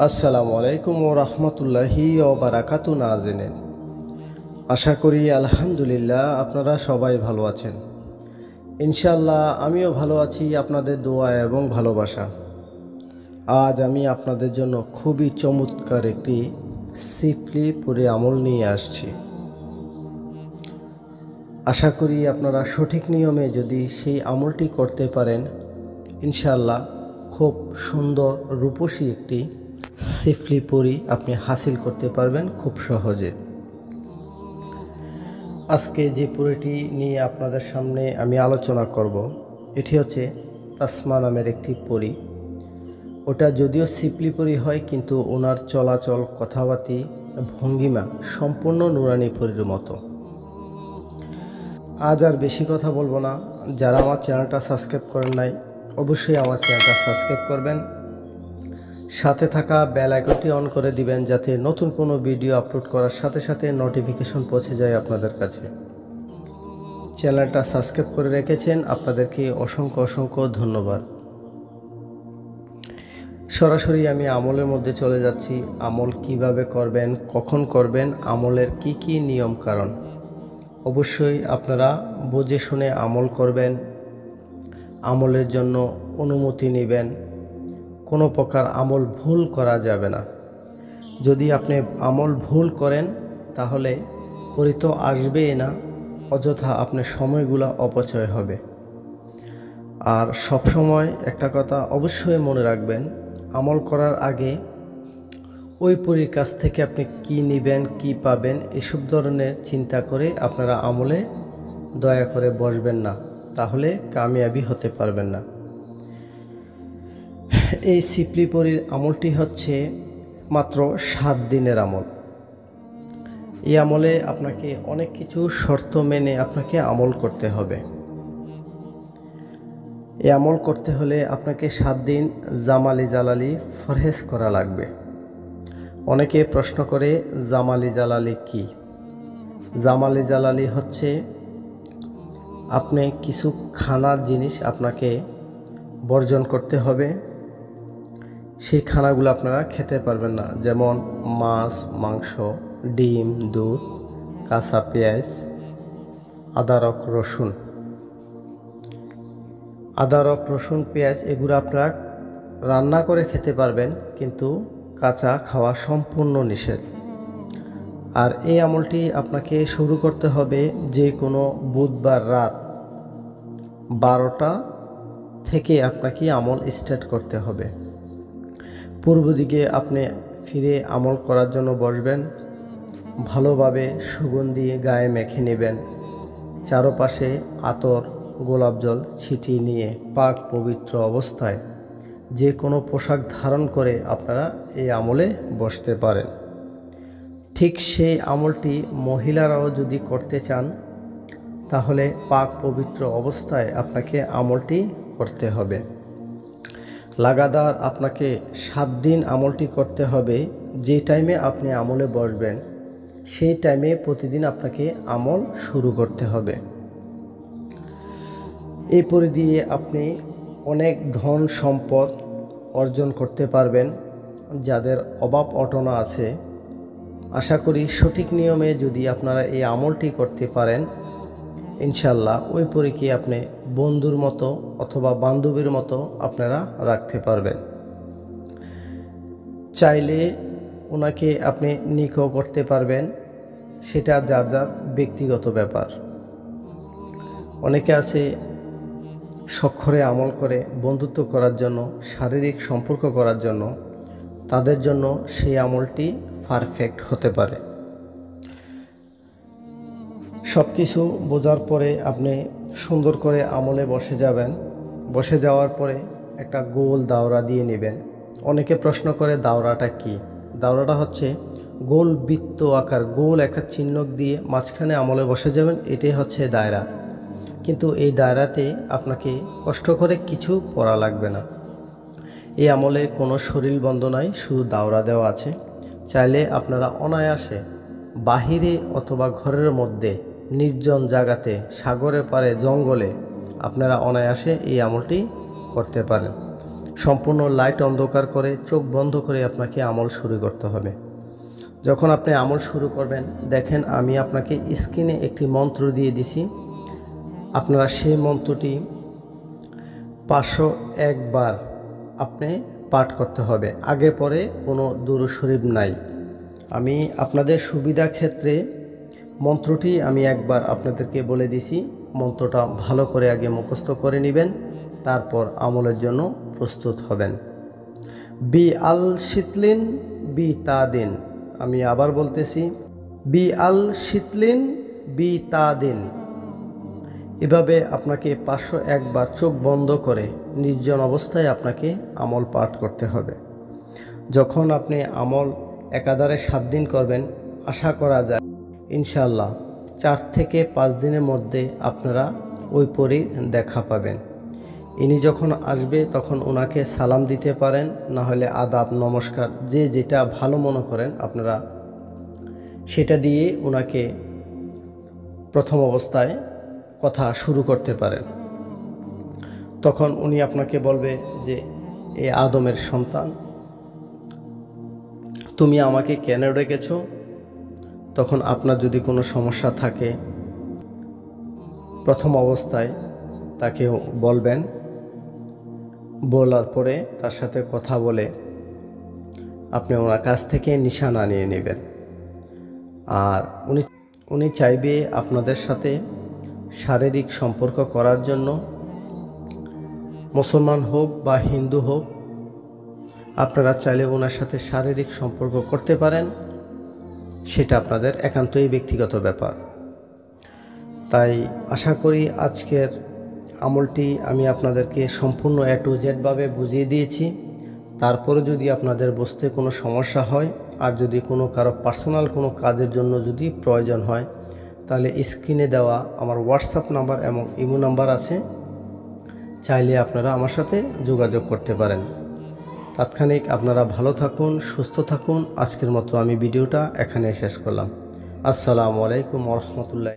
আসসালামু আলাইকুম ওয়া রাহমাতুল্লাহি ওয়া বারাকাতুহু নাজিরিন। আশা করি আলহামদুলিল্লাহ আপনারা সবাই ভালো আছেন। ইনশাআল্লাহ আমিও ভালো আছি আপনাদের দোয়া এবং ভালোবাসা। আজ আমি আপনাদের জন্য খুবই চমৎকার একটি সিফলি পরে আমল নিয়ে আসছি। আশা করি আপনারা সঠিক নিয়মে যদি সেই আমলটি করতে পারেন, ইনশাআল্লাহ খুব সুন্দর রূপসী একটি সিফলি পরি আপনি হাসিল করতে পারবেন খুব সহজে। আজকে যে পরিটি নিয়ে আপনাদের সামনে আমি আলোচনা করব, এটি হচ্ছে তাসমা নামের একটি পরি। ওটা যদিও সিফলি পরি হয়, কিন্তু ওনার চলাচল, কথাবার্তা, ভঙ্গিমা সম্পূর্ণ নুরানি পরির মতো। আজ আর বেশি কথা বলবো না। যারা আমার চ্যানেলটা সাবস্ক্রাইব করেন নাই, অবশ্যই আমার চ্যানেলটা সাবস্ক্রাইব করবেন। সাথে থাকা বেল আইকনটি অন করে দিবেন, যাতে নতুন কোনো ভিডিও আপলোড করার সাথে সাথে নোটিফিকেশন পৌঁছে যায় আপনাদের কাছে। চ্যানেলটা সাবস্ক্রাইব করে রেখেছেন, আপনাদেরকে অসংখ্য অসংখ্য ধন্যবাদ। সরাসরি আমি আমলের মধ্যে চলে যাচ্ছি। আমল কিভাবে করবেন, কখন করবেন, আমলের কি কি নিয়ম কারণ, অবশ্যই আপনারা বুঝে শুনে আমল করবেন। আমলের জন্য অনুমতি নেবেন। কোনো প্রকার আমল ভুল করা যাবে না। যদি আপনি আমল ভুল করেন তাহলে পরি তো আসবেই না, অযথা আপনার সময়গুলো অপচয় হবে। আর সব সময় একটা কথা অবশ্যই মনে রাখবেন, আমল করার আগে ওই পরির কাছ থেকে আপনি কি নেবেন, কি পাবেন, এসব ধরনের চিন্তা করে আপনারা আমলে দয়া করে বসবেন না, তাহলে কামিয়াবি হতে পারবেন না। এই সিফলি পরির আমলটি হচ্ছে মাত্র 7 দিনের আমল। এই আমলে আপনাকে অনেক কিছু শর্ত মেনে আপনাকে আমল করতে হবে। এই আমল করতে হলে আপনাকে 7 দিন জামালি জালালি ফরহেজ করা লাগবে। অনেকে প্রশ্ন করে জামালি জালালি কি? জামালি জালালি হচ্ছে আপনি কিছু খানার জিনিস আপনাকে বর্জন করতে হবে। সেই খানাগুলো আপনারা খেতে পারবেন না, যেমন মাছ, মাংস, ডিম, দুধ, কাঁচা পেঁয়াজ, আদারক, রসুন। আদারক, রসুন, পেঁয়াজ এগুলো আপনারা রান্না করে খেতে পারবেন, কিন্তু কাঁচা খাওয়া সম্পূর্ণ নিষেধ। আর এই আমলটি আপনাকে শুরু করতে হবে যে কোনো বুধবার রাত 12টা থেকে আপনাকে আমল স্টার্ট করতে হবে। পূর্ব দিকে আপনি ফিরে আমল করার জন্য বসবেন। ভালোভাবে সুগন্ধি গায়ে মেখে নেবেন। চারপাশে আতর, গোলাপ জল ছিটিয়ে নিয়ে পাক পবিত্র অবস্থায় যে কোনো পোশাক ধারণ করে আপনারা এই আমলে বসতে পারেন। ঠিক সেই আমলটি মহিলারাও যদি করতে চান, তাহলে পাক পবিত্র অবস্থায় আপনাকে আমলটি করতে হবে। লাগাতার আপনাকে 7 দিন আমলটি করতে হবে। যে টাইমে আপনি আমলে বসবেন সেই টাইমে প্রতিদিন আপনাকে আমল শুরু করতে হবে। এই পরি দিয়ে আপনি অনেক ধন সম্পদ অর্জন করতে পারবেন। যাদের অভাব অটনা আছে, আশা করি সঠিক নিয়মে যদি আপনারা এই আমলটি করতে পারেন, ইনশাল্লাহ ওই পরীকে আপনি বন্ধুর মতো অথবা বান্ধবীর মতো আপনারা রাখতে পারবেন। চাইলে ওনাকে আপনি নিকো করতে পারবেন, সেটা যার যার ব্যক্তিগত ব্যাপার। অনেকে আছে সক্ষরে আমল করে বন্ধুত্ব করার জন্য, শারীরিক সম্পর্ক করার জন্য, তাদের জন্য সেই আমলটি পারফেক্ট হতে পারে। সব কিছু বোঝার পরে আপনি সুন্দর করে আমলে বসে যাবেন। বসে যাওয়ার পরে একটা গোল দাওরা দিয়ে নেবেন। অনেকে প্রশ্ন করে দাওরাটা কি? দাওরাটা হচ্ছে গোল বৃত্ত আকার, গোল একটা চিহ্ন দিয়ে মাঝখানে আমলে বসে যাবেন, এটাই হচ্ছে দায়রা। কিন্তু এই দায়রাতে আপনাকে কষ্ট করে কিছু পড়া লাগবে না। এই আমলে কোনো শরীর বন্ধ নাই, শুধু দাওরা দেওয়া আছে। চাইলে আপনারা অনায়াসে বাহিরে অথবা ঘরের মধ্যে, নির্জন জায়গাতে, সাগরের পাড়ে, জঙ্গলে আপনারা অনায়াসে এই আমলটি করতে পারেন। সম্পূর্ণ লাইট অন্ধকার করে চোখ বন্ধ করে আপনাকে আমল শুরু করতে হবে। যখন আপনি আমল শুরু করবেন, দেখেন আমি আপনাকে স্ক্রিনে একটি মন্ত্র দিয়ে দিছি। আপনারা সেই মন্ত্রটি 501 বার আপনি পাঠ করতে হবে। আগে পরে কোনো দুরূদ শরীফ নাই। আমি আপনাদের সুবিধা ক্ষেত্রে মন্ত্রটি আমি একবার আপনাদেরকে বলে দিছি। মন্ত্রটা ভালো করে আগে মুখস্থ করে নেবেন, তারপর আমলের জন্য প্রস্তুত হবেন। বি আল শীতলিন বি তাদিন। আমি আবার বলতেছি, বি আল শীতলিন বি তাদিন। এভাবে আপনাকে 501 বার চোখ বন্ধ করে নির্জন অবস্থায় আপনাকে আমল পাঠ করতে হবে। যখন আপনি আমল একাধারে 7 দিন করবেন, আশা করা যায় ইনশাআল্লাহ 4 থেকে 5 দিনের মধ্যে আপনারা ওই পরীর দেখা পাবেন। ইনি যখন আসবে তখন ওনাকে সালাম দিতে পারেন, না হলে আদাব নমস্কার যে যেটা ভালো মনে করেন আপনারা সেটা দিয়ে ওনাকে প্রথম অবস্থায় কথা শুরু করতে পারেন। তখন উনি আপনাকে বলবে যে, এ আদমের সন্তান, তুমি আমাকে কেন ডেকেছো? তখন আপনার যদি কোনো সমস্যা থাকে প্রথম অবস্থায় তাকে বলবেন। বলার পরে তার সাথে কথা বলে আপনি ওনার কাছ থেকে নিশানা নিয়ে নেবেন। আর উনি চাইবে আপনাদের সাথে শারীরিক সম্পর্ক করার জন্য। মুসলমান হোক বা হিন্দু হোক, আপনারা চাইলে ওনার সাথে শারীরিক সম্পর্ক করতে পারেন। সেটা আপনাদের একান্তই ব্যক্তিগত ব্যাপার। তাই আশা করি আজকের আমলটি আমি আপনাদেরকে সম্পূর্ণ A to Z ভাবে বুঝিয়ে দিয়েছি। তারপরে যদি আপনাদের বুঝতে কোনো সমস্যা হয়, আর যদি কোনো কারো পার্সোনাল কোনো কাজের জন্য যদি প্রয়োজন হয়, তাহলে স্ক্রিনে দেওয়া আমার হোয়াটসঅ্যাপ নাম্বার এবং ইমো নাম্বার আছে, চাইলে আপনারা আমার সাথে যোগাযোগ করতে পারেন। তাৎক্ষণিক আপনারা ভালো থাকুন, সুস্থ থাকুন। আজকের মতো আমি ভিডিওটা এখানে শেষ করলাম। আসসালামু আলাইকুম ওয়া রাহমাতুল্লাহ।